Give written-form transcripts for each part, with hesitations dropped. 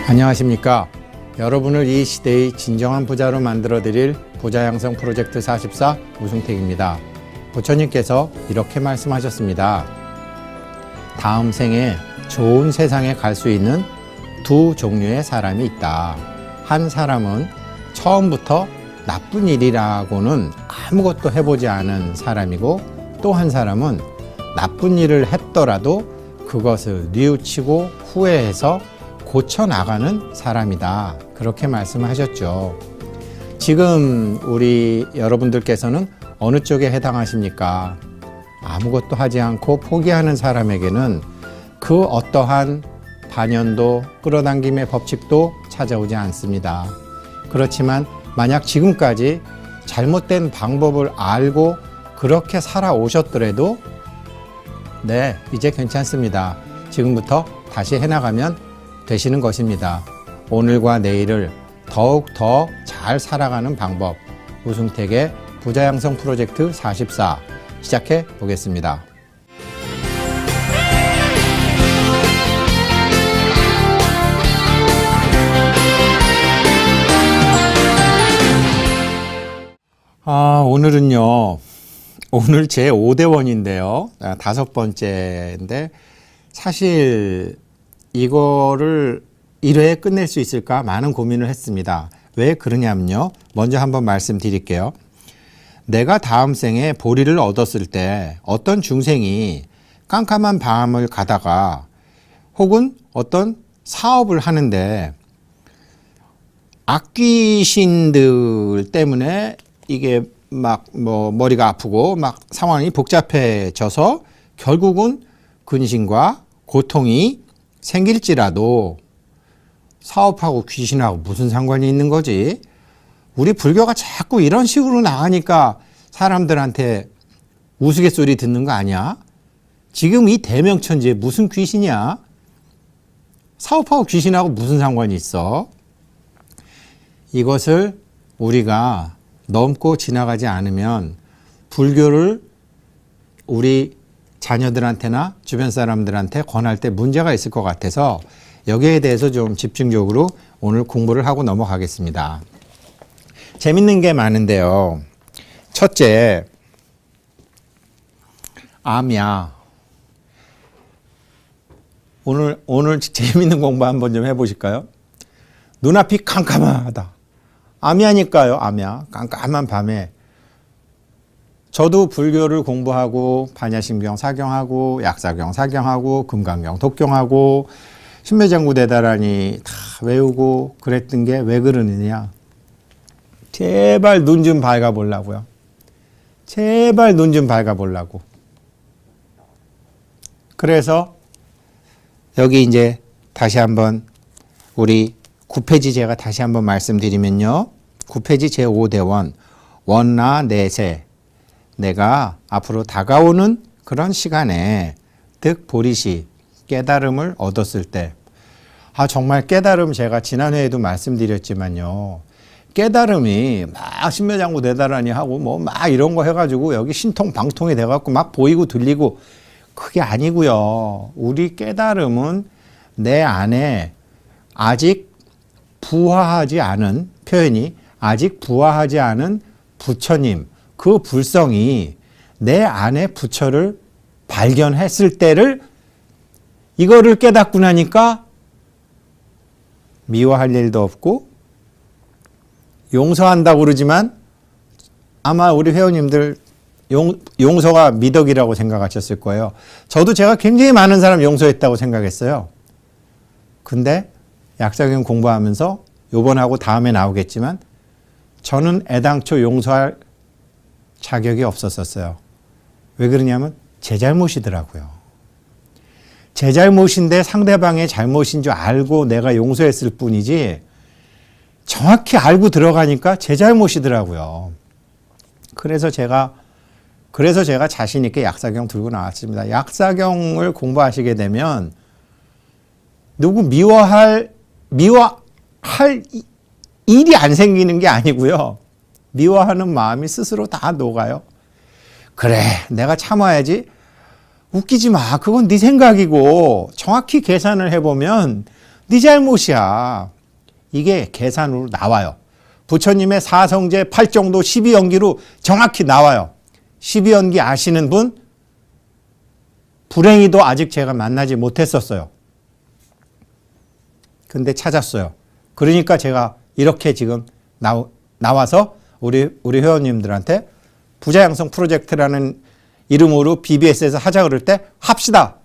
안녕하십니까. 여러분을 이 시대의 진정한 부자로 만들어드릴 부자양성 프로젝트 44 우승택입니다. 부처님께서 이렇게 말씀하셨습니다. 다음 생에 좋은 세상에 갈 수 있는 두 종류의 사람이 있다. 한 사람은 처음부터 나쁜 일이라고는 아무것도 해보지 않은 사람이고, 또 한 사람은 나쁜 일을 했더라도 그것을 뉘우치고 후회해서 고쳐나가는 사람이다. 그렇게 말씀하셨죠. 지금 우리 여러분들께서는 어느 쪽에 해당하십니까? 아무것도 하지 않고 포기하는 사람에게는 그 어떠한 반연도 끌어당김의 법칙도 찾아오지 않습니다. 그렇지만 만약 지금까지 잘못된 방법을 알고 그렇게 살아오셨더라도 네, 이제 괜찮습니다. 지금부터 다시 해나가면 되시는 것입니다. 오늘과 내일을 더욱 더 잘 살아가는 방법, 우승택의 부자양성 프로젝트 44 시작해 보겠습니다. 오늘은요, 오늘 제 5대원인데요. 5번째인데, 사실 이거를 1회에 끝낼 수 있을까 많은 고민을 했습니다. 왜 그러냐면요. 먼저 한번 말씀드릴게요. 내가 다음 생에 보리를 얻었을 때 어떤 중생이 깜깜한 밤을 가다가 혹은 어떤 사업을 하는데 악귀신들 때문에 이게 막 머리가 아프고 막 상황이 복잡해져서 결국은 근심과 고통이 생길지라도 사업하고 귀신하고 무슨 상관이 있는 거지? 우리 불교가 자꾸 이런 식으로 나가니까 사람들한테 우스갯소리 듣는 거 아니야? 지금 이 대명천지에 무슨 귀신이야? 사업하고 귀신하고 무슨 상관이 있어? 이것을 우리가 넘고 지나가지 않으면 불교를 우리 자녀들한테나 주변 사람들한테 권할 때 문제가 있을 것 같아서 여기에 대해서 좀 집중적으로 오늘 공부를 하고 넘어가겠습니다. 재밌는 게 많은데요. 첫째, 암이야. 오늘 재밌는 공부 한번 좀 해보실까요? 눈앞이 깜깜하다. 암이야니까요. 암이야. 깜깜한 밤에. 저도 불교를 공부하고 반야심경 사경하고 약사경 사경하고 금강경 독경하고 신매장구 대다라니 다 외우고 그랬던 게 왜 그러느냐. 제발 눈 좀 밝아보려고요. 제발 눈 좀 밝아보려고. 그래서 여기 이제 다시 한번 우리 9페이지 제가 다시 한번 말씀드리면요. 9페이지 제5대원 원나 내세. 내가 앞으로 다가오는 그런 시간에 득 보리시 깨달음을 얻었을 때, 정말 깨달음 제가 지난 회에도 말씀드렸지만요. 깨달음이 막 신묘장구 대다라니 하고 뭐 막 이런 거 해가지고 여기 신통방통이 돼갖고 막 보이고 들리고 그게 아니고요. 우리 깨달음은 내 안에 아직 부화하지 않은 표현이 아직 부화하지 않은 부처님, 그 불성이 내 안에 부처를 발견했을 때를 이거를 깨닫고 나니까 미워할 일도 없고 용서한다고 그러지만 아마 우리 회원님들 용서가 미덕이라고 생각하셨을 거예요. 저도 제가 굉장히 많은 사람 용서했다고 생각했어요. 근데 약사경 공부하면서 요번하고 다음에 나오겠지만 저는 애당초 용서할 자격이 없었어요. 왜 그러냐면 제 잘못이더라고요. 제 잘못인데 상대방의 잘못인 줄 알고 내가 용서했을 뿐이지 정확히 알고 들어가니까 제 잘못이더라고요. 그래서 제가 자신 있게 약사경 들고 나왔습니다. 약사경을 공부하시게 되면 누구 미워할 일이 안 생기는 게 아니고요. 미워하는 마음이 스스로 다 녹아요. 그래, 내가 참아야지. 웃기지 마. 그건 네 생각이고 정확히 계산을 해보면 네 잘못이야. 이게 계산으로 나와요. 부처님의 사성제 8정도 12연기로 정확히 나와요. 12연기 아시는 분? 불행히도 아직 제가 만나지 못했었어요. 근데 찾았어요. 그러니까 제가 이렇게 지금 나와서 우리 회원님들한테 부자양성 프로젝트라는 이름으로 BBS에서 하자 그럴 때 합시다.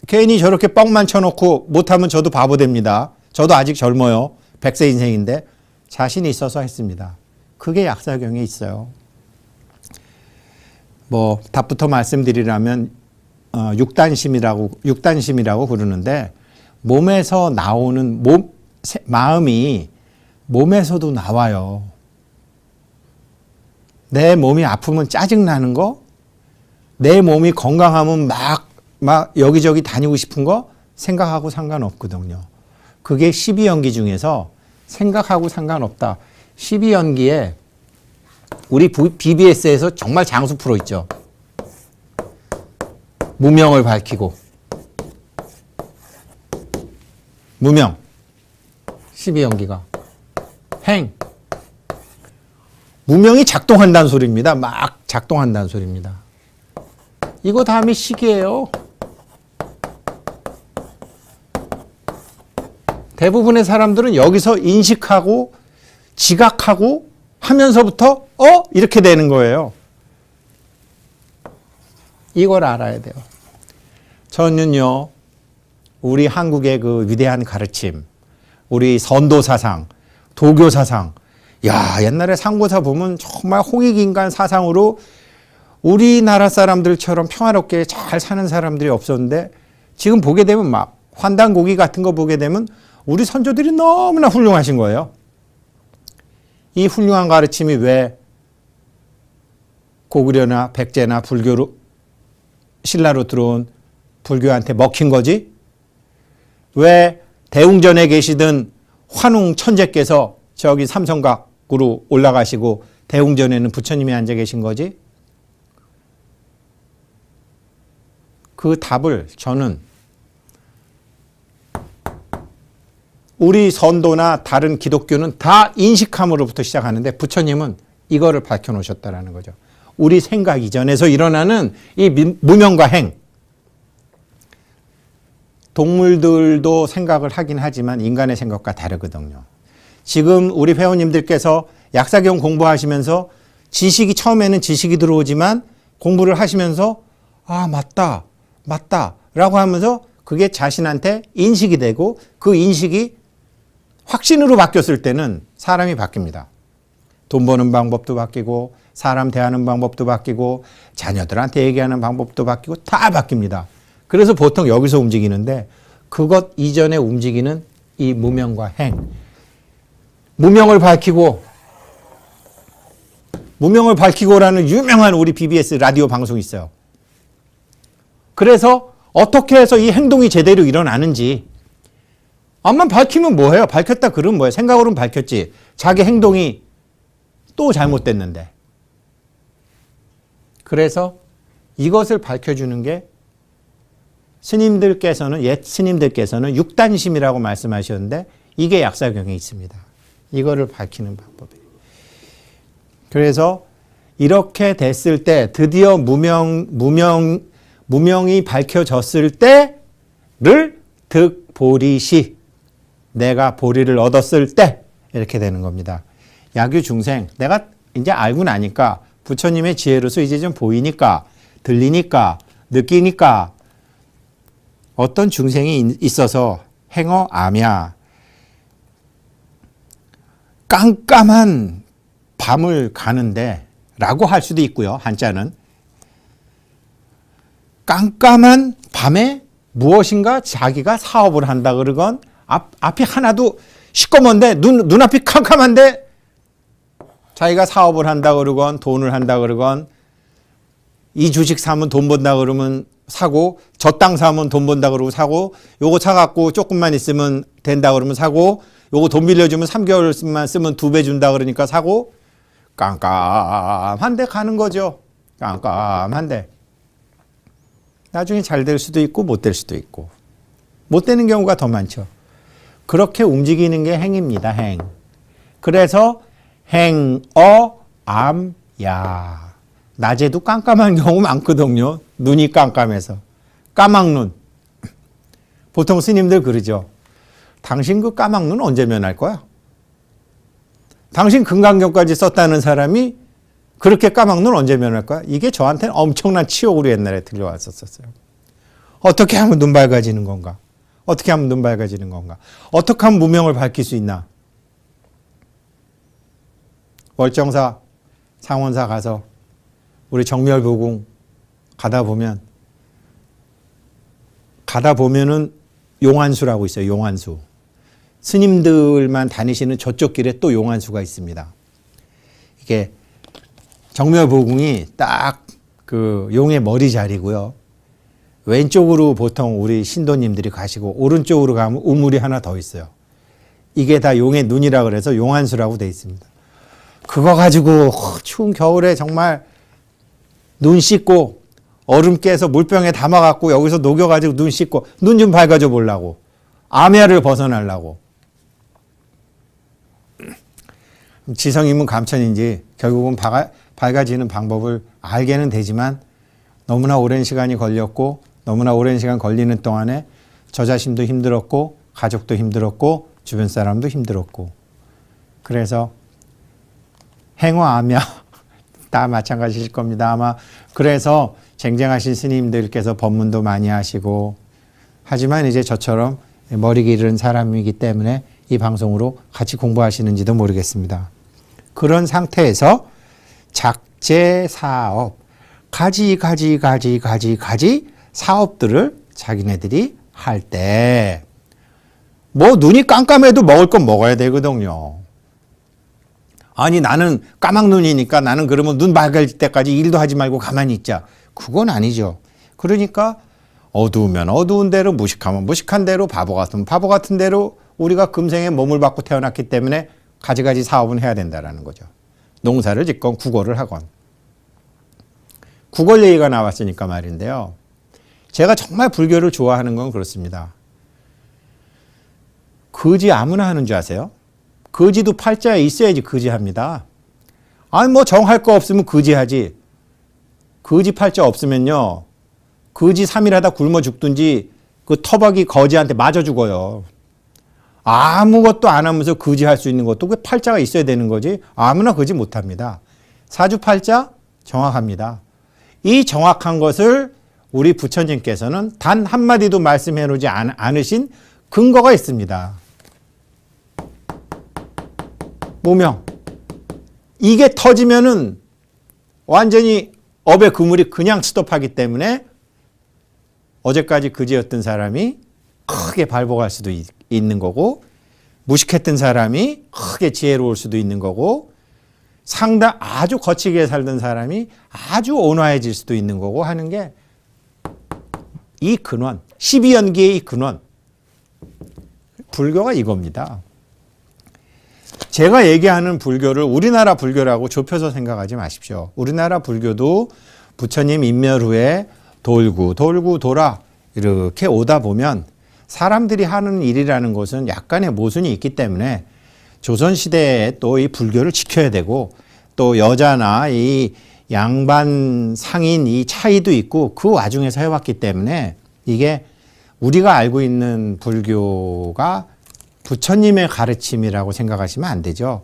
괜히 저렇게 뻥만 쳐놓고 못하면 저도 바보 됩니다. 저도 아직 젊어요. 100세 인생인데 자신이 있어서 했습니다. 그게 약사경에 있어요. 뭐 답부터 말씀드리라면 육단심이라고 부르는데 몸에서 나오는 마음이 몸에서도 나와요. 내 몸이 아프면 짜증나는 거, 내 몸이 건강하면 막 여기저기 다니고 싶은 거 생각하고 상관없거든요. 그게 12연기 중에서 생각하고 상관없다. 12연기에 우리 BBS에서 정말 장수 프로 있죠. 무명을 밝히고 무명 12연기가 행 무명이 작동한다는 소리입니다. 막 작동한다는 소리입니다. 이거 다음에 식이에요. 대부분의 사람들은 여기서 인식하고 지각하고 하면서부터 이렇게 되는 거예요. 이걸 알아야 돼요. 저는요, 우리 한국의 그 위대한 가르침, 우리 선도 사상, 도교 사상, 옛날에 상고사 보면 정말 홍익인간 사상으로 우리나라 사람들처럼 평화롭게 잘 사는 사람들이 없었는데 지금 보게 되면 막 환단고기 같은 거 보게 되면 우리 선조들이 너무나 훌륭하신 거예요. 이 훌륭한 가르침이 왜 고구려나 백제나 불교로 신라로 들어온 불교한테 먹힌 거지? 왜 대웅전에 계시던 환웅 천재께서 저기 삼성각으로 올라가시고 대웅전에는 부처님이 앉아 계신 거지? 그 답을 저는 우리 선도나 다른 기독교는 다 인식함으로부터 시작하는데 부처님은 이거를 밝혀놓으셨다는 거죠. 우리 생각 이전에서 일어나는 이 무명과 행. 동물들도 생각을 하긴 하지만 인간의 생각과 다르거든요. 지금 우리 회원님들께서 약사경 공부하시면서 지식이 처음에는 지식이 들어오지만 공부를 하시면서 맞다 라고 하면서 그게 자신한테 인식이 되고 그 인식이 확신으로 바뀌었을 때는 사람이 바뀝니다. 돈 버는 방법도 바뀌고 사람 대하는 방법도 바뀌고 자녀들한테 얘기하는 방법도 바뀌고 다 바뀝니다. 그래서 보통 여기서 움직이는데 그것 이전에 움직이는 이 무명과 행. 무명을 밝히고라는 유명한 우리 BBS 라디오 방송이 있어요. 그래서 어떻게 해서 이 행동이 제대로 일어나는지 암만 밝히면 뭐해요? 밝혔다 그러면 뭐예요? 생각으로는 밝혔지. 자기 행동이 또 잘못됐는데. 그래서 이것을 밝혀주는 게 옛 스님들께서는 육단심이라고 말씀하셨는데 이게 약사경에 있습니다. 이거를 밝히는 방법이에요. 그래서 이렇게 됐을 때 드디어 무명이 밝혀졌을 때를 득보리시 내가 보리를 얻었을 때 이렇게 되는 겁니다. 약유중생 내가 이제 알고 나니까 부처님의 지혜로서 이제 좀 보이니까 들리니까 느끼니까 어떤 중생이 있어서 행어 암야 깜깜한 밤을 가는데 라고 할 수도 있고요. 한자는 깜깜한 밤에 무엇인가 자기가 사업을 한다 그러건 앞이 하나도 시꺼먼데 눈앞이 캄캄한데 자기가 사업을 한다 그러건 돈을 한다 그러건 이 주식 사면 돈 번다 그러면 사고 저 땅 사면 돈 번다 그러고 사고 요거 사갖고 조금만 있으면 된다 그러면 사고 요거 돈 빌려주면 3개월만 쓰면 2배 준다 그러니까 사고 깜깜한데 가는 거죠. 깜깜한데 나중에 잘 될 수도 있고 못 될 수도 있고 못 되는 경우가 더 많죠. 그렇게 움직이는 게 행입니다. 행. 그래서 행, 암, 야. 낮에도 깜깜한 경우 많거든요. 눈이 깜깜해서. 까막눈. 보통 스님들 그러죠. 당신 그 까막눈 언제 면할 거야? 당신 금강경까지 썼다는 사람이 그렇게 까막눈 언제 면할 거야? 이게 저한테는 엄청난 치욕으로 옛날에 들려왔었어요. 어떻게 하면 눈 밝아지는 건가? 어떻게 하면 눈 밝아지는 건가? 어떻게 하면 무명을 밝힐 수 있나? 월정사, 상원사 가서 우리 정멸보궁 가다 보면은 용안수라고 있어요. 용안수. 스님들만 다니시는 저쪽 길에 또 용안수가 있습니다. 이게 정멸보궁이 딱 그 용의 머리 자리고요. 왼쪽으로 보통 우리 신도님들이 가시고 오른쪽으로 가면 우물이 하나 더 있어요. 이게 다 용의 눈이라 그래서 용안수라고 돼 있습니다. 그거 가지고 추운 겨울에 정말 눈 씻고 얼음 깨서 물병에 담아갖고 여기서 녹여가지고 눈 씻고 눈 좀 밝아져 보려고 암야를 벗어나려고. 지성이면 감천인지 결국은 밝아지는 방법을 알게는 되지만 너무나 오랜 시간이 걸렸고 너무나 오랜 시간 걸리는 동안에 저 자신도 힘들었고 가족도 힘들었고 주변 사람도 힘들었고 그래서 행화 암야 다 마찬가지일 겁니다. 아마 그래서 쟁쟁하신 스님들께서 법문도 많이 하시고 하지만 이제 저처럼 머리 기른 사람이기 때문에 이 방송으로 같이 공부하시는지도 모르겠습니다. 그런 상태에서 작제사업 가지 사업들을 자기네들이 할 때 뭐 눈이 깜깜해도 먹을 건 먹어야 되거든요. 아니 나는 까막눈이니까 나는 그러면 눈 밝을 때까지 일도 하지 말고 가만히 있자. 그건 아니죠. 그러니까 어두우면 어두운 대로 무식하면 무식한 대로 바보 같으면 바보 같은 대로 우리가 금생에 몸을 받고 태어났기 때문에 가지가지 사업은 해야 된다는 거죠. 농사를 짓건 국어를 하건. 국어 얘기가 나왔으니까 말인데요. 제가 정말 불교를 좋아하는 건 그렇습니다. 거지 아무나 하는 줄 아세요? 거지도 팔자에 있어야지 거지합니다. 아니 뭐 정할 거 없으면 거지하지. 거지 팔자 없으면요. 거지 3일 하다 굶어 죽든지 그 터벅이 거지한테 맞아 죽어요. 아무것도 안 하면서 거지할 수 있는 것도 그 팔자가 있어야 되는 거지. 아무나 거지 못합니다. 사주팔자 정확합니다. 이 정확한 것을 우리 부처님께서는 단 한마디도 말씀해 놓지 않으신 근거가 있습니다. 무명. 이게 터지면은 완전히 업의 그물이 그냥 스톱하기 때문에 어제까지 그지였던 사람이 크게 발복할 수도 있는 거고 무식했던 사람이 크게 지혜로울 수도 있는 거고 상당 아주 거치게 살던 사람이 아주 온화해질 수도 있는 거고 하는 게 이 근원, 12연기의 이 근원. 불교가 이겁니다. 제가 얘기하는 불교를 우리나라 불교라고 좁혀서 생각하지 마십시오. 우리나라 불교도 부처님 인멸 후에 돌고 돌아 이렇게 오다 보면 사람들이 하는 일이라는 것은 약간의 모순이 있기 때문에 조선시대에 또 이 불교를 지켜야 되고 또 여자나 이 양반 상인 이 차이도 있고 그 와중에서 해왔기 때문에 이게 우리가 알고 있는 불교가 부처님의 가르침이라고 생각하시면 안 되죠.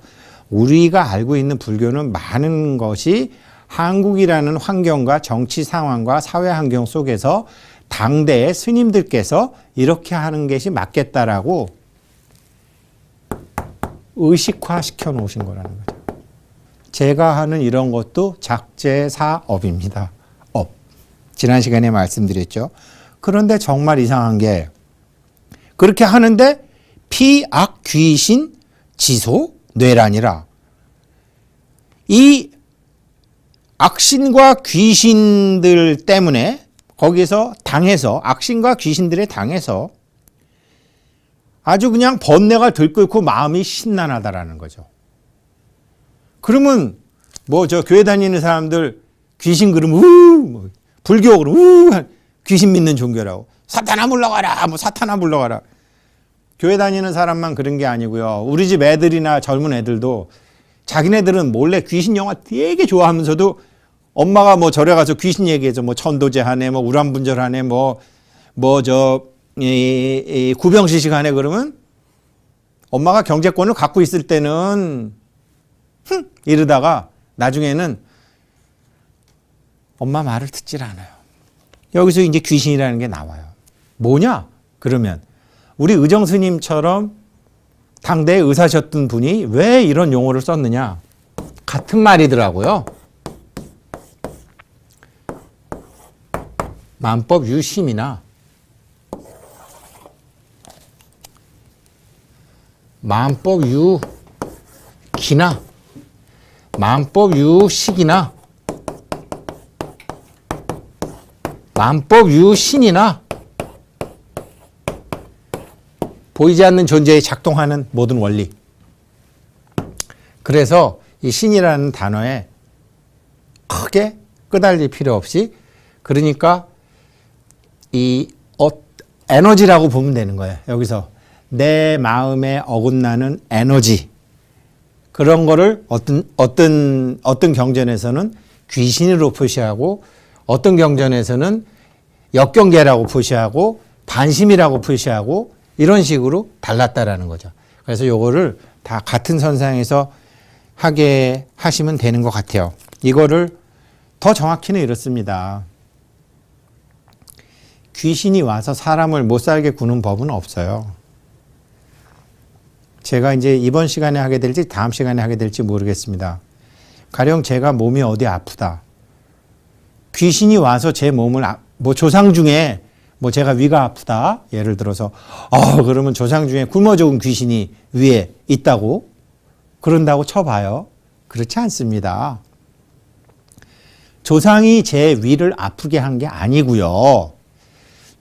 우리가 알고 있는 불교는 많은 것이 한국이라는 환경과 정치 상황과 사회 환경 속에서 당대의 스님들께서 이렇게 하는 것이 맞겠다라고 의식화시켜 놓으신 거라는 거죠. 제가 하는 이런 것도 작제사업입니다. 업. 지난 시간에 말씀드렸죠. 그런데 정말 이상한 게 그렇게 하는데 피악 귀신 지소 뇌란이라 이 악신과 귀신들 때문에 거기서 당해서 악신과 귀신들의 당해서 아주 그냥 번뇌가 들끓고 마음이 신난하다라는 거죠. 그러면 뭐 저 교회 다니는 사람들 귀신 그러면 불교 그러면 귀신 믿는 종교라고. 사탄아 물러가라. 뭐 사탄아 물러가라. 교회 다니는 사람만 그런 게 아니고요. 우리 집 애들이나 젊은 애들도 자기네들은 몰래 귀신 영화 되게 좋아하면서도 엄마가 뭐 절에 가서 귀신 얘기해서 뭐 천도제하네, 뭐 우란분절하네, 구병시식하네 그러면 엄마가 경제권을 갖고 있을 때는 이러다가 나중에는 엄마 말을 듣질 않아요. 여기서 이제 귀신이라는 게 나와요. 뭐냐? 그러면 우리 의정 스님처럼 당대에 의사셨던 분이 왜 이런 용어를 썼느냐? 같은 말이더라고요. 만법 유심이나 만법 유기나 만법 유식이나 만법 유신이나 보이지 않는 존재에 작동하는 모든 원리. 그래서 이 신이라는 단어에 크게 끄달릴 필요 없이 그러니까 이 에너지라고 보면 되는 거예요. 여기서 내 마음에 어긋나는 에너지. 그런 거를 어떤 경전에서는 귀신으로 표시하고 어떤 경전에서는 역경계라고 표시하고 반심이라고 표시하고 이런 식으로 달랐다라는 거죠. 그래서 요거를 다 같은 선상에서 하게 하시면 되는 것 같아요. 이거를 더 정확히는 이렇습니다. 귀신이 와서 사람을 못 살게 구는 법은 없어요. 제가 이제 이번 시간에 하게 될지 다음 시간에 하게 될지 모르겠습니다. 가령 제가 몸이 어디 아프다. 귀신이 와서 제 몸을 뭐 조상 중에 뭐 제가 위가 아프다. 예를 들어서 그러면 조상 중에 굶어 죽은 귀신이 위에 있다고 그런다고 쳐봐요. 그렇지 않습니다. 조상이 제 위를 아프게 한 게 아니고요.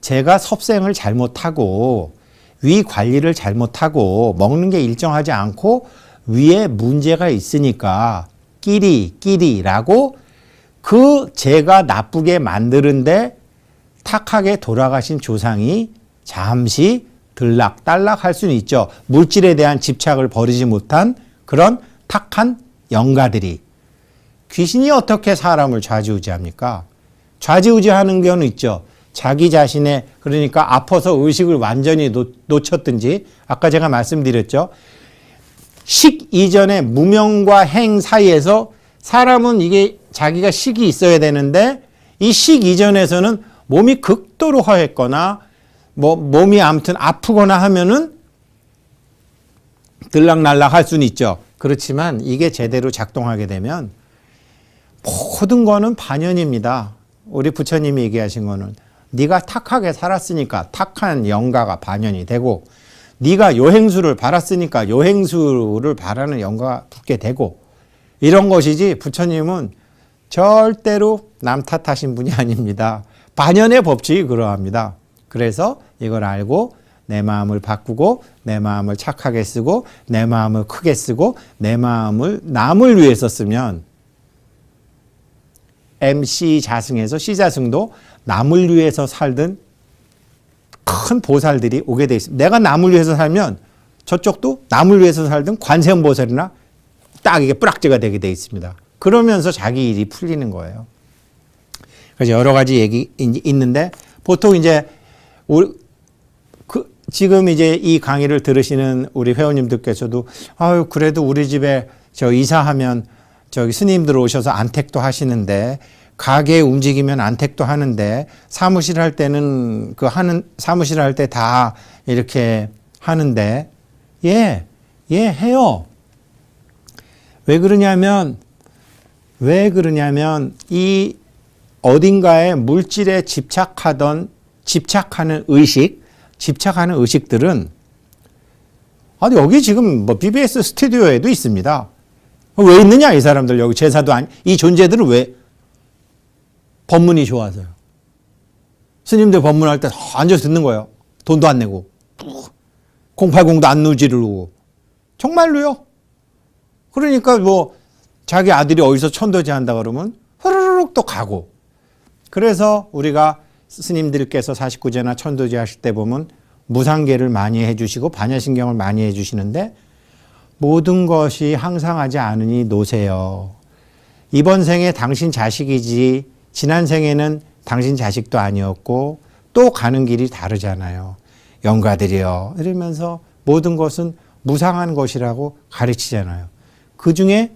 제가 섭생을 잘못하고 위 관리를 잘못하고 먹는 게 일정하지 않고 위에 문제가 있으니까 끼리라고 그 제가 나쁘게 만드는데 탁하게 돌아가신 조상이 잠시 들락달락 할 수는 있죠. 물질에 대한 집착을 버리지 못한 그런 탁한 영가들이. 귀신이 어떻게 사람을 좌지우지합니까? 좌지우지하는 경우는 있죠. 자기 자신의 그러니까 아파서 의식을 완전히 놓쳤든지 아까 제가 말씀드렸죠. 식 이전에 무명과 행 사이에서 사람은 이게 자기가 식이 있어야 되는데 이 식 이전에서는 몸이 극도로 허했거나 뭐 몸이 아무튼 아프거나 하면은 들락날락 할 수는 있죠. 그렇지만 이게 제대로 작동하게 되면 모든 거는 반연입니다. 우리 부처님이 얘기하신 거는 네가 탁하게 살았으니까 탁한 영가가 반연이 되고 네가 요행수를 바랐으니까 요행수를 바라는 영가가 붙게 되고 이런 것이지 부처님은 절대로 남 탓하신 분이 아닙니다. 반연의 법칙이 그러합니다. 그래서 이걸 알고 내 마음을 바꾸고 내 마음을 착하게 쓰고 내 마음을 크게 쓰고 내 마음을 남을 위해서 쓰면 MC 자승에서 C자승도 남을 위해서 살던 큰 보살들이 오게 돼 있습니다. 내가 남을 위해서 살면 저쪽도 남을 위해서 살던 관세음보살이나 딱 이게 뿌락지가 되게 돼 있습니다. 그러면서 자기 일이 풀리는 거예요. 그래서 여러 가지 얘기 있는데 보통 이제 지금 이제 이 강의를 들으시는 우리 회원님들께서도 그래도 우리 집에 저 이사하면 저기 스님들 오셔서 안택도 하시는데 가게 움직이면 안택도 하는데 사무실 할 때는 사무실 할 때 다 이렇게 하는데 해요. 왜 그러냐면 이 어딘가에 물질에 집착하는 의식들은 여기 지금 뭐 BBS 스튜디오에도 있습니다. 왜 있느냐 이 사람들 여기 제사도 이 존재들은 왜 법문이 좋아서요. 스님들 법문할 때 앉아서 듣는 거예요. 돈도 안 내고 080도 안 누지르고 정말로요. 그러니까 뭐 자기 아들이 어디서 천도제 한다 그러면 흐르륵 또 가고. 그래서 우리가 스님들께서 49제나 천도제 하실 때 보면 무상계를 많이 해주시고 반야신경을 많이 해주시는데 모든 것이 항상하지 않으니 노세요. 이번 생에 당신 자식이지 지난 생에는 당신 자식도 아니었고 또 가는 길이 다르잖아요. 영가들이여 이러면서 모든 것은 무상한 것이라고 가르치잖아요. 그 중에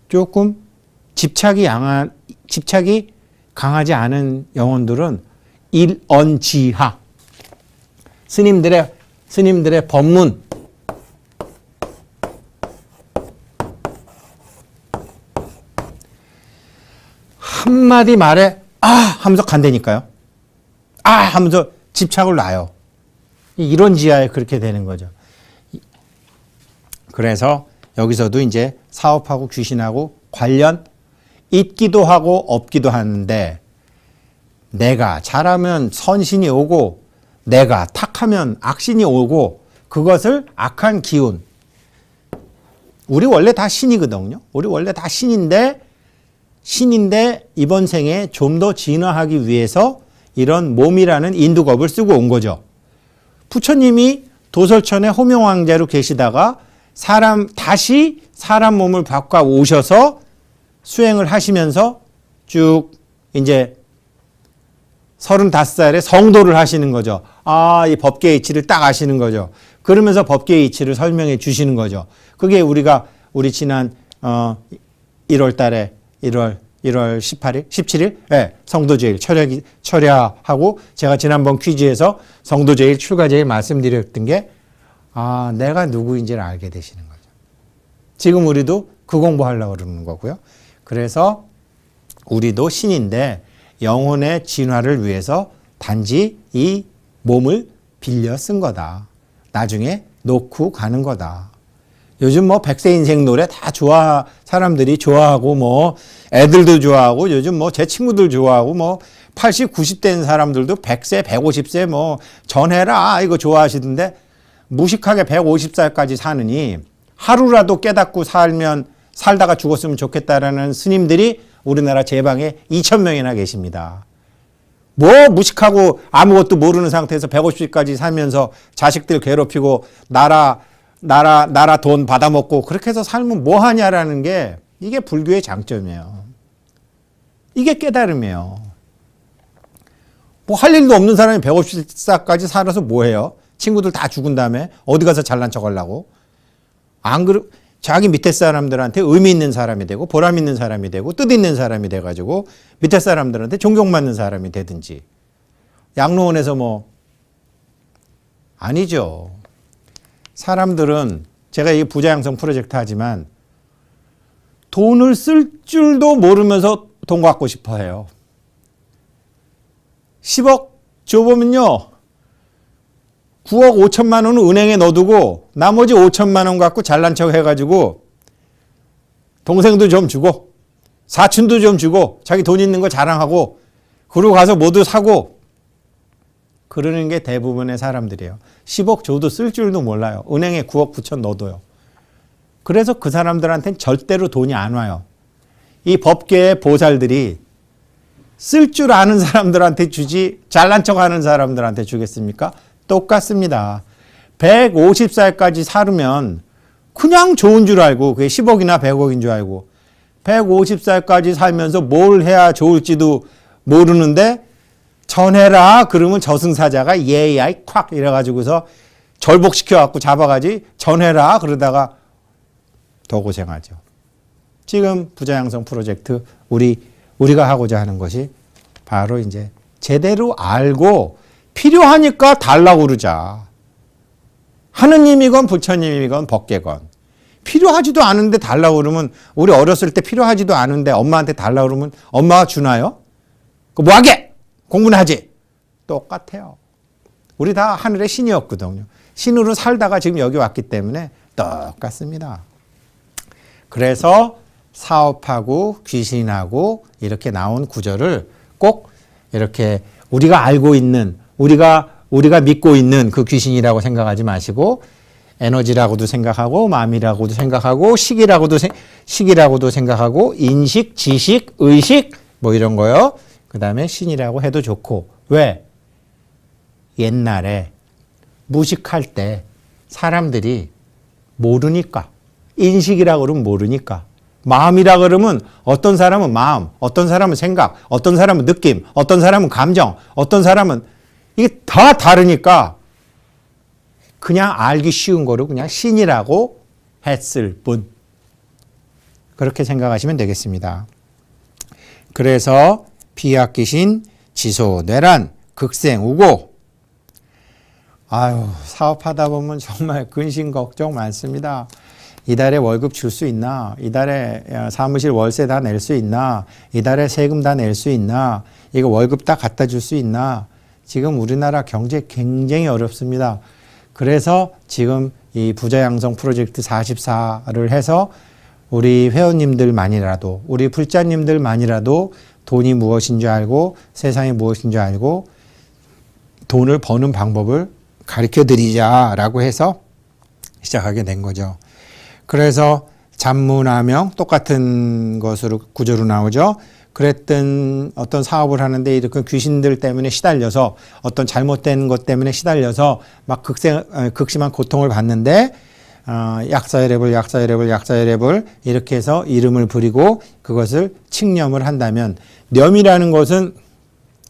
조금 집착이 강하지 않은 영혼들은 일언지하 스님들의 법문 한마디 말에 하면서 간다니까요. 하면서 집착을 놔요. 이런 지하에 그렇게 되는 거죠. 그래서 여기서도 이제 사업하고 귀신하고 관련 있기도 하고 없기도 하는데 내가 잘하면 선신이 오고 내가 탁하면 악신이 오고 그것을 악한 기운. 우리 원래 다 신이거든요. 우리 원래 다 신인데 이번 생에 좀 더 진화하기 위해서 이런 몸이라는 인두겁을 쓰고 온 거죠. 부처님이 도솔천에 호명왕자로 계시다가 다시 사람 몸을 바꿔 오셔서 수행을 하시면서 쭉 이제 35살에 성도를 하시는 거죠. 이 법계의 이치를 딱 아시는 거죠. 그러면서 법계의 이치를 설명해 주시는 거죠. 그게 우리 지난 1월 달에 1월 18일, 17일 성도제일 철야하고 제가 지난번 퀴즈에서 성도제일, 출가제일 말씀드렸던 게 내가 누구인지를 알게 되시는 거죠. 지금 우리도 그 공부하려고 그러는 거고요. 그래서 우리도 신인데 영혼의 진화를 위해서 단지 이 몸을 빌려 쓴 거다. 나중에 놓고 가는 거다. 요즘 백세 인생 노래 다 사람들이 좋아하고 애들도 좋아하고 요즘 제 친구들 좋아하고 80, 90대인 사람들도 100세, 150세 전해라 이거 좋아하시던데 무식하게 150살까지 사느니 하루라도 깨닫고 살다가 죽었으면 좋겠다라는 스님들이 우리나라 제방에 2,000명이나 계십니다. 무식하고 아무것도 모르는 상태에서 150까지 살면서 자식들 괴롭히고 나라 돈 받아먹고 그렇게 해서 살면 뭐 하냐라는 게 이게 불교의 장점이에요. 이게 깨달음이에요. 할 일도 없는 사람이 150살까지 살아서 뭐 해요? 친구들 다 죽은 다음에 어디 가서 잘난 척 하려고? 자기 밑에 사람들한테 의미 있는 사람이 되고 보람 있는 사람이 되고 뜻 있는 사람이 돼가지고 밑에 사람들한테 존경받는 사람이 되든지. 양로원에서 아니죠. 사람들은 제가 이 부자양성 프로젝트 하지만 돈을 쓸 줄도 모르면서 돈 갖고 싶어 해요. 10억 줘보면요. 9억 5천만 원은 은행에 넣어두고 나머지 5천만 원 갖고 잘난 척 해가지고 동생도 좀 주고 사촌도 좀 주고 자기 돈 있는 거 자랑하고 그러고 가서 모두 사고 그러는 게 대부분의 사람들이에요. 10억 줘도 쓸 줄도 몰라요. 은행에 9억 9천 넣어둬요. 그래서 그 사람들한테는 절대로 돈이 안 와요. 이 법계의 보살들이 쓸 줄 아는 사람들한테 주지 잘난 척하는 사람들한테 주겠습니까? 똑같습니다. 150살까지 살으면 그냥 좋은 줄 알고 그게 10억이나 100억인 줄 알고 150살까지 살면서 뭘 해야 좋을지도 모르는데 전해라 그러면 저승사자가 예야이 콱 이래가지고서 절복시켜갖고 잡아가지 전해라 그러다가 더 고생하죠. 지금 부자양성 프로젝트 우리가 하고자 하는 것이 바로 이제 제대로 알고 필요하니까 달라고 그러자. 하느님이건 부처님이건 법계건 필요하지도 않은데 달라고 그러면 우리 어렸을 때 필요하지도 않은데 엄마한테 달라고 그러면 엄마가 주나요? 뭐 하게? 공부는 하지. 똑같아요. 우리 다 하늘의 신이었거든요. 신으로 살다가 지금 여기 왔기 때문에 똑같습니다. 그래서 사업하고 귀신하고 이렇게 나온 구절을 꼭 이렇게 우리가 알고 있는 우리가 믿고 있는 그 귀신이라고 생각하지 마시고 에너지라고도 생각하고 마음이라고도 생각하고 식이라고도 생각하고 인식, 지식, 의식 뭐 이런 거요. 그 다음에 신이라고 해도 좋고. 왜? 옛날에 무식할 때 사람들이 모르니까. 인식이라 그러면 모르니까. 마음이라 그러면 어떤 사람은 마음, 어떤 사람은 생각, 어떤 사람은 느낌, 어떤 사람은 감정, 어떤 사람은 이게 다 다르니까 그냥 알기 쉬운 거로 그냥 신이라고 했을 뿐. 그렇게 생각하시면 되겠습니다. 그래서 비약귀신, 지소뇌란, 극생우고. 아유, 사업하다 보면 정말 근심 걱정 많습니다. 이달에 월급 줄 수 있나? 이달에 사무실 월세 다 낼 수 있나? 이달에 세금 다 낼 수 있나? 이거 월급 다 갖다 줄 수 있나? 지금 우리나라 경제 굉장히 어렵습니다. 그래서 지금 이 부자 양성 프로젝트 44를 해서 우리 회원님들만이라도, 우리 불자님들만이라도 돈이 무엇인 줄 알고 세상이 무엇인 줄 알고 돈을 버는 방법을 가르쳐 드리자라고 해서 시작하게 된 거죠. 그래서 잡문화명 똑같은 것으로 구조로 나오죠. 그랬던 어떤 사업을 하는데 이렇게 귀신들 때문에 시달려서 어떤 잘못된 것 때문에 시달려서 막 극심한 고통을 받는데 약사여랩을 이렇게 해서 이름을 부리고 그것을 칙념을 한다면, 념이라는 것은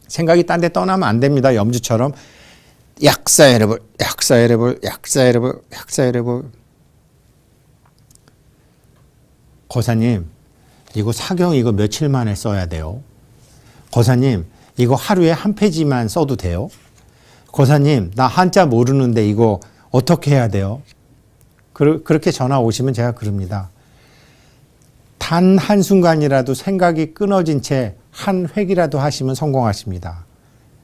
생각이 딴 데 떠나면 안 됩니다. 염주처럼 약사여랩을 거사님, 이거 사경 이거 며칠 만에 써야 돼요. 거사님, 이거 하루에 한 페이지만 써도 돼요. 거사님, 나 한자 모르는데 이거 어떻게 해야 돼요? 그렇게 전화 오시면 제가 그럽니다. 단 한순간이라도 생각이 끊어진 채 한 획이라도 하시면 성공하십니다.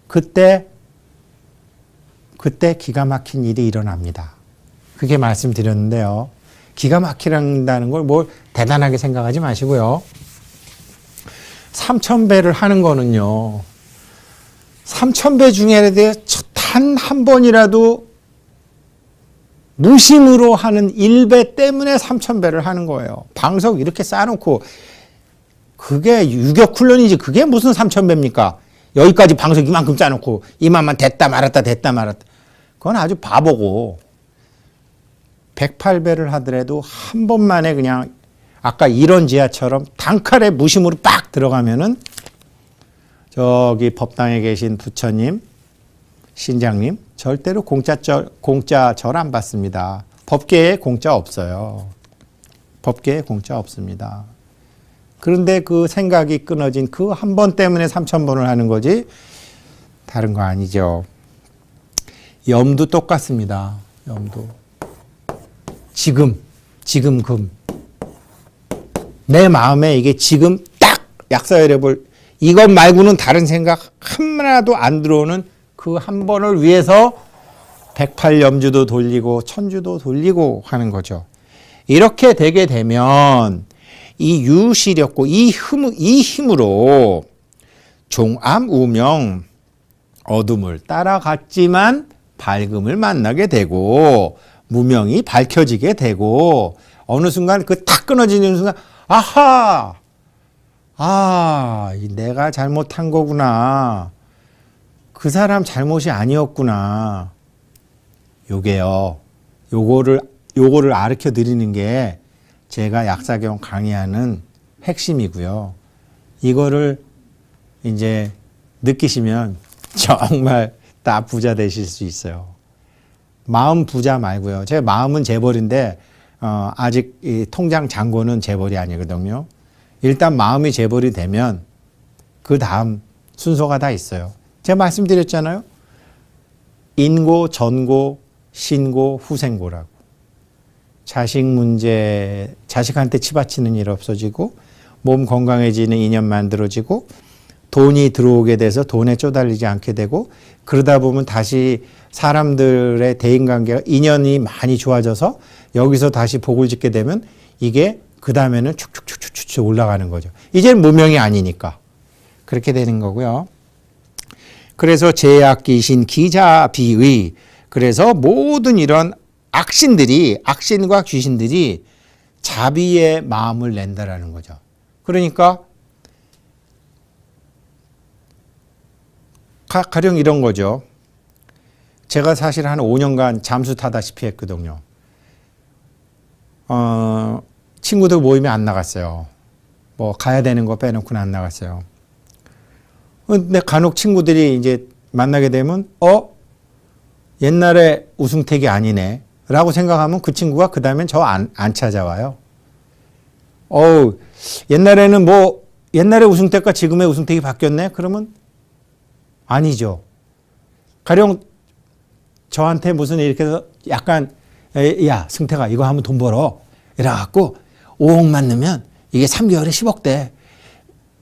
그때 기가 막힌 일이 일어납니다. 그게 말씀드렸는데요. 기가 막히란다는 걸 뭘 대단하게 생각하지 마시고요. 3000배를 하는 거는요. 3000배 중에 단 한 번이라도 무심으로 하는 1배 때문에 3000배를 하는 거예요. 방석 이렇게 쌓아놓고 그게 유격훈련이지 그게 무슨 3000배입니까? 여기까지 방석 이만큼 쌓아놓고 이만만 됐다 말았다. 그건 아주 바보고 108배를 하더라도 한 번만에 그냥 아까 이런 지하처럼 단칼에 무심으로 빡 들어가면은 저기 법당에 계신 부처님, 신장님 절대로 공짜 절 안 받습니다. 법계에 공짜 없어요. 법계에 공짜 없습니다. 그런데 그 생각이 끊어진 그 한 번 때문에 3000번을 하는 거지 다른 거 아니죠. 염도 똑같습니다. 염도. 지금 금. 내 마음에 이게 지금 딱 약사여랩을 이것 말고는 다른 생각 하나도 안 들어오는 그 한 번을 위해서 108염주도 돌리고 1000주도 돌리고 하는 거죠. 이렇게 되게 되면 이 유시력고 이 힘으로 종암 우명 어둠을 따라갔지만 밝음을 만나게 되고 무명이 밝혀지게 되고 어느 순간 그 탁 끊어지는 순간 아하! 내가 잘못한 거구나. 그 사람 잘못이 아니었구나. 요게요. 요거를 가르쳐 드리는 게 제가 약사경 강의하는 핵심이고요. 이거를 이제 느끼시면 정말 다 부자 되실 수 있어요. 마음 부자 말고요. 제 마음은 재벌인데 아직 이 통장 잔고는 재벌이 아니거든요. 일단 마음이 재벌이 되면 그 다음 순서가 다 있어요. 제가 말씀드렸잖아요. 인고, 전고, 신고, 후생고라고. 자식 문제, 자식한테 치받치는 일 없어지고 몸 건강해지는 인연 만들어지고 돈이 들어오게 돼서 돈에 쪼달리지 않게 되고 그러다 보면 다시 사람들의 대인관계가 인연이 많이 좋아져서 여기서 다시 복을 짓게 되면 이게 그 다음에는 축축축축축 올라가는 거죠. 이제는 무명이 아니니까 그렇게 되는 거고요. 그래서 제약귀신 기자비의 그래서 모든 이런 악신과 귀신들이 자비의 마음을 낸다라는 거죠. 그러니까 가령 이런 거죠. 제가 사실 한 5년간 잠수 타다시피 했거든요. 친구들 모임에 안 나갔어요. 뭐 가야 되는 거 빼놓고는 안 나갔어요. 근데 간혹 친구들이 이제 만나게 되면 옛날에 우승택이 아니네 라고 생각하면 그 친구가 그 다음엔 저 안 찾아와요. 옛날에는 뭐 옛날에 우승택과 지금의 우승택이 바뀌었네? 그러면 아니죠. 가령 저한테 무슨 이렇게 해서 약간 야 승택아 이거 하면 돈 벌어 이래갖고 5억만 넣으면 이게 3개월에 10억 돼.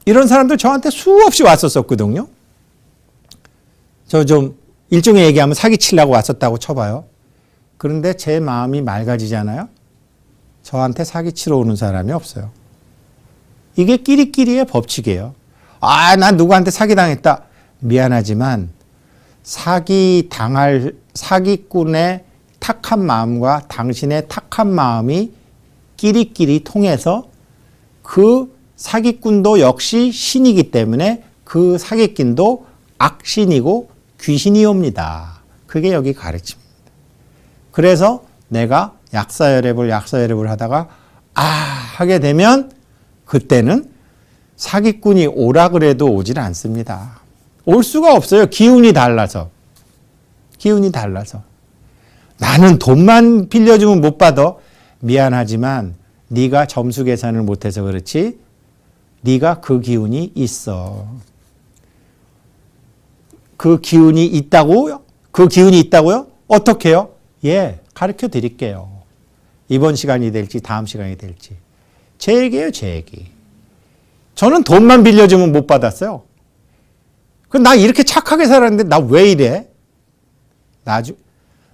이런 사람들 저한테 수없이 왔었거든요. 저 좀 일종의 얘기하면 사기치려고 왔었다고 쳐봐요. 그런데 제 마음이 맑아지잖아요. 저한테 사기치러 오는 사람이 없어요. 이게 끼리끼리의 법칙이에요. 난 누구한테 사기당했다. 미안하지만 사기꾼의 탁한 마음과 당신의 탁한 마음이 끼리끼리 통해서 그 사기꾼도 역시 신이기 때문에 그 사기꾼도 악신이고 귀신이 옵니다. 그게 여기 가르침입니다. 그래서 내가 약사여랩을 하다가 하게 되면 그때는 사기꾼이 오라 그래도 오질 않습니다. 올 수가 없어요. 기운이 달라서. 나는 돈만 빌려주면 못 받아. 미안하지만 네가 점수 계산을 못해서 그렇지 네가 그 기운이 있어. 그 기운이 있다고요? 어떻게요? 가르쳐 드릴게요. 이번 시간이 될지 다음 시간이 될지. 제 얘기예요, 제 얘기. 저는 돈만 빌려주면 못 받았어요. 나 이렇게 착하게 살았는데 나 왜 이래?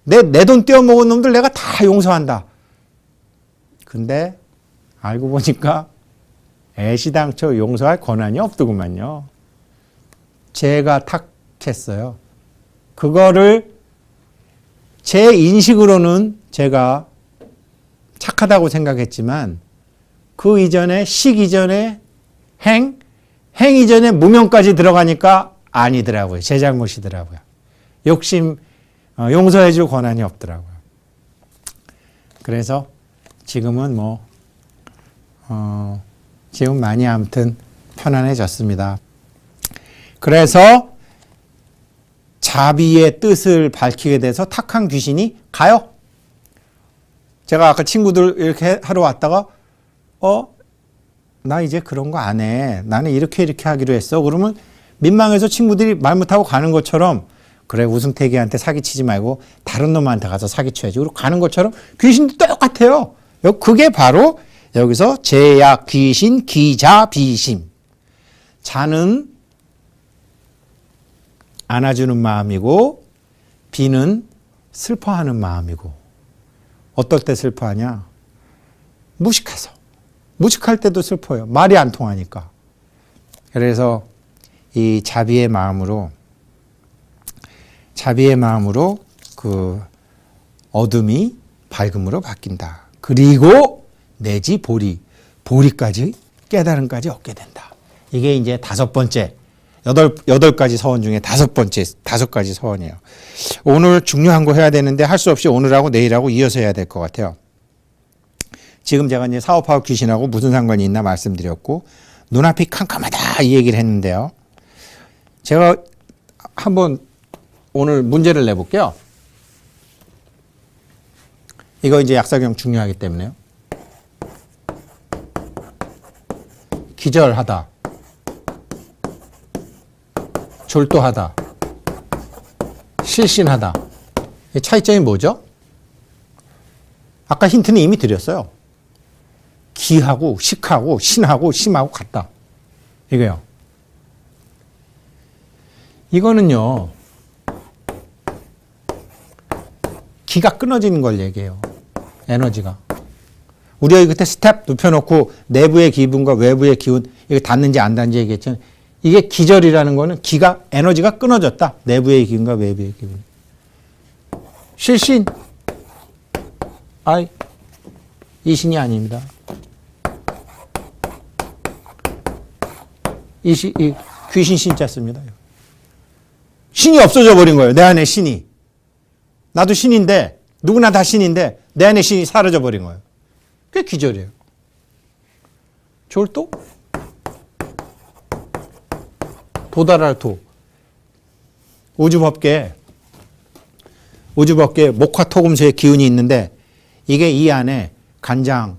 내 돈 떼어먹은 놈들 내가 다 용서한다. 근데 알고 보니까 애시당초 용서할 권한이 없더구만요. 제가 탁했어요. 그거를 제 인식으로는 제가 착하다고 생각했지만 그 이전에 이전에 행 이전에 무명까지 들어가니까 아니더라고요. 제 잘못이더라고요. 욕심 용서해 줄 권한이 없더라고요. 그래서 지금은 지금 많이 아무튼 편안해졌습니다. 그래서 자비의 뜻을 밝히게 돼서 탁한 귀신이 가요. 제가 아까 친구들 이렇게 하러 왔다가 나 이제 그런 거 안 해. 나는 이렇게 하기로 했어. 그러면 민망해서 친구들이 말 못하고 가는 것처럼 그래 우승태기한테 사기치지 말고 다른 놈한테 가서 사기쳐야지. 그리고 가는 것처럼 귀신도 똑같아요. 그게 바로 여기서 제약, 귀신, 기자, 비심. 자는 안아주는 마음이고 비는 슬퍼하는 마음이고 어떨 때 슬퍼하냐? 무식해서. 무식할 때도 슬퍼요. 말이 안 통하니까. 그래서 이 자비의 마음으로 그 어둠이 밝음으로 바뀐다. 그리고 내지 보리까지 깨달음까지 얻게 된다. 이게 이제 5번째 8가지 서원 중에 5가지 서원이에요. 오늘 중요한 거 해야 되는데 할 수 없이 오늘하고 내일하고 이어서 해야 될 것 같아요. 지금 제가 이제 사업하고 귀신하고 무슨 상관이 있나 말씀드렸고 눈앞이 캄캄하다 이 얘기를 했는데요. 제가 한번 오늘 문제를 내볼게요. 이거 이제 약사경 중요하기 때문에요. 기절하다, 졸도하다, 실신하다. 차이점이 뭐죠? 아까 힌트는 이미 드렸어요. 기하고 식하고 신하고 심하고 같다. 이거요. 이거는요. 기가 끊어지는 걸 얘기해요. 에너지가. 우리가 그때 스텝 눕혀놓고 내부의 기분과 외부의 기운 이게 닿는지 안 닿는지 얘기했잖아요. 이게 기절이라는 거는 에너지가 끊어졌다. 내부의 기운과 외부의 기분. 실신. 이 신이 아닙니다. 이 귀신 신자 씁니다. 신이 없어져 버린 거예요. 내 안에 신이. 나도 신인데, 누구나 다 신인데 내 안에 신이 사라져 버린 거예요. 그게 기절이에요. 졸도? 도달할 도. 우주법계에 목화토금수의 기운이 있는데 이게 이 안에 간장,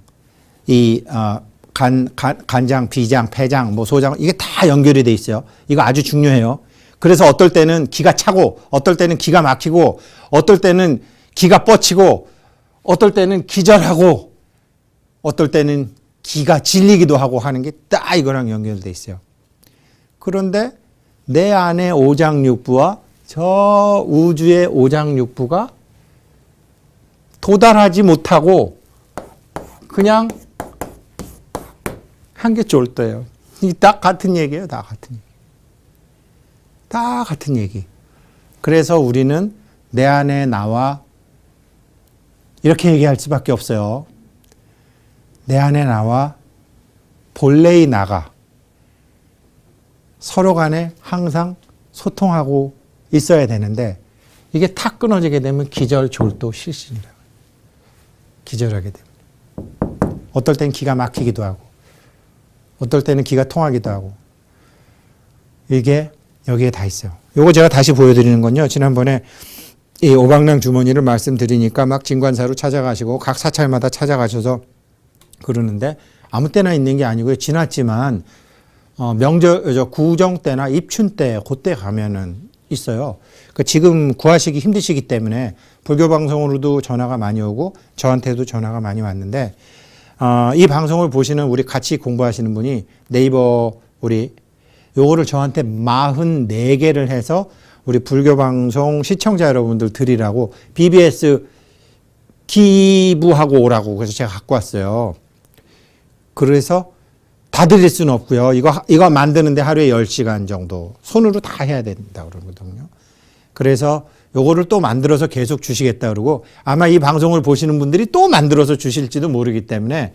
간장, 비장, 폐장, 뭐 소장 이게 다 연결이 돼 있어요. 이거 아주 중요해요. 그래서 어떨 때는 기가 차고, 어떨 때는 기가 막히고, 어떨 때는 기가 뻗치고, 어떨 때는 기절하고, 어떨 때는 기가 질리기도 하고 하는 게 딱 이거랑 연결돼 있어요. 그런데 내 안에 오장육부와 저 우주의 오장육부가 도달하지 못하고 그냥 한 게 졸도예요. 이 딱 같은 얘기예요. 다 같은 얘기. 다 같은 얘기. 그래서 우리는 내 안에 나와 이렇게 얘기할 수밖에 없어요. 내 안에 나와 본래의 나가 서로 간에 항상 소통하고 있어야 되는데 이게 탁 끊어지게 되면 기절, 졸도, 실신이라고. 기절하게 됩니다. 어떨 땐 기가 막히기도 하고 어떨 때는 기가 통하기도 하고 이게 여기에 다 있어요. 요거 제가 다시 보여드리는 건요. 지난번에 이 오방랑 주머니를 말씀드리니까 막 진관사로 찾아가시고 각 사찰마다 찾아가셔서 그러는데 아무 때나 있는 게 아니고요. 지났지만 구정 때나 입춘 때 그때 가면은 있어요. 그러니까 지금 구하시기 힘드시기 때문에 불교 방송으로도 전화가 많이 오고 저한테도 전화가 많이 왔는데 이 방송을 보시는 우리 같이 공부하시는 분이 네이버 우리 요거를 저한테 44개를 해서 우리 불교 방송 시청자 여러분들 드리라고 BBS 기부하고 오라고 그래서 제가 갖고 왔어요. 그래서 다 드릴 수는 없고요. 이거 만드는데 하루에 10시간 정도 손으로 다 해야 된다 그러거든요. 그래서 요거를 또 만들어서 계속 주시겠다 그러고 아마 이 방송을 보시는 분들이 또 만들어서 주실지도 모르기 때문에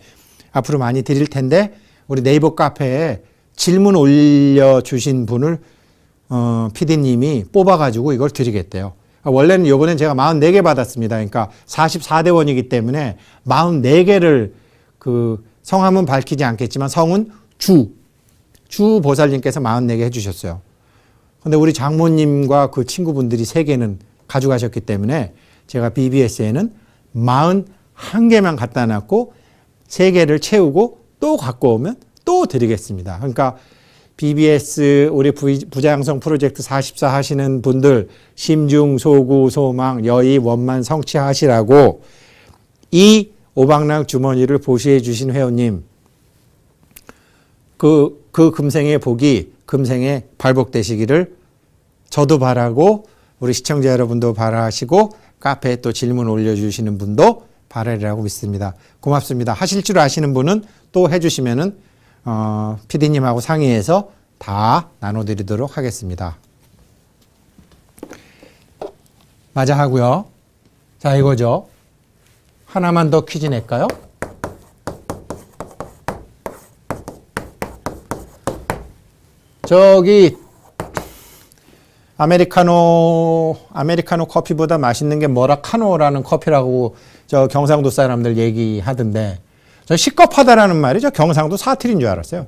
앞으로 많이 드릴 텐데 우리 네이버 카페에 질문 올려주신 분을 PD님이 뽑아가지고 이걸 드리겠대요. 원래는 요번엔 제가 44개 받았습니다. 그러니까 44대 원이기 때문에 44개를 그 성함은 밝히지 않겠지만 성은 주 보살님께서 44개 해주셨어요. 근데 우리 장모님과 그 친구분들이 3개는 가져가셨기 때문에 제가 BBS에는 41개만 갖다 놨고 3개를 채우고 또 갖고 오면 또 드리겠습니다. 그러니까 BBS 우리 부자양성 프로젝트 44 하시는 분들 심중, 소구, 소망, 여의, 원만 성취하시라고 이 오방락 주머니를 보시해 주신 회원님 그 금생의 복이 금생에 발복되시기를 저도 바라고 우리 시청자 여러분도 바라시고 카페에 또 질문 올려주시는 분도 바라리라고 믿습니다. 고맙습니다. 하실 줄 아시는 분은 또 해주시면은 PD님하고 상의해서 다 나눠드리도록 하겠습니다. 맞아 하고요. 자 이거죠. 하나만 더 퀴즈 낼까요? 저기 아메리카노 커피보다 맛있는 게 뭐라 카노라는 커피라고 저 경상도 사람들 얘기하던데 저 시겁하다라는 말이 저 경상도 사투리인 줄 알았어요.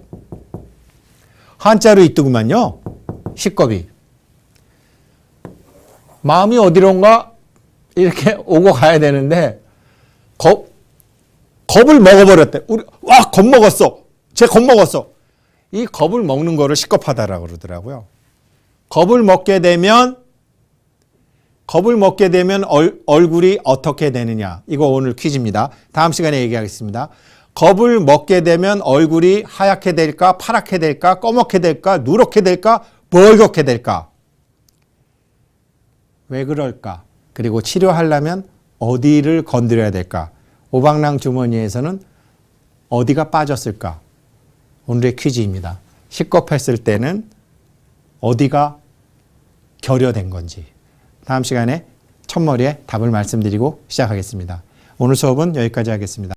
한자로 있더구만요. 시겁이. 마음이 어디론가 이렇게 오고 가야 되는데 겁을 먹어버렸대. 겁먹었어. 쟤 겁먹었어. 이 겁을 먹는 거를 시겁하다라고 그러더라고요. 겁을 먹게 되면 얼굴이 어떻게 되느냐. 이거 오늘 퀴즈입니다. 다음 시간에 얘기하겠습니다. 겁을 먹게 되면 얼굴이 하얗게 될까, 파랗게 될까, 검게 될까, 누렇게 될까, 벌겋게 될까. 왜 그럴까? 그리고 치료하려면 어디를 건드려야 될까? 오방랑 주머니에서는 어디가 빠졌을까? 오늘의 퀴즈입니다. 시겁했을 때는 어디가 결여된 건지. 다음 시간에 첫머리에 답을 말씀드리고 시작하겠습니다. 오늘 수업은 여기까지 하겠습니다.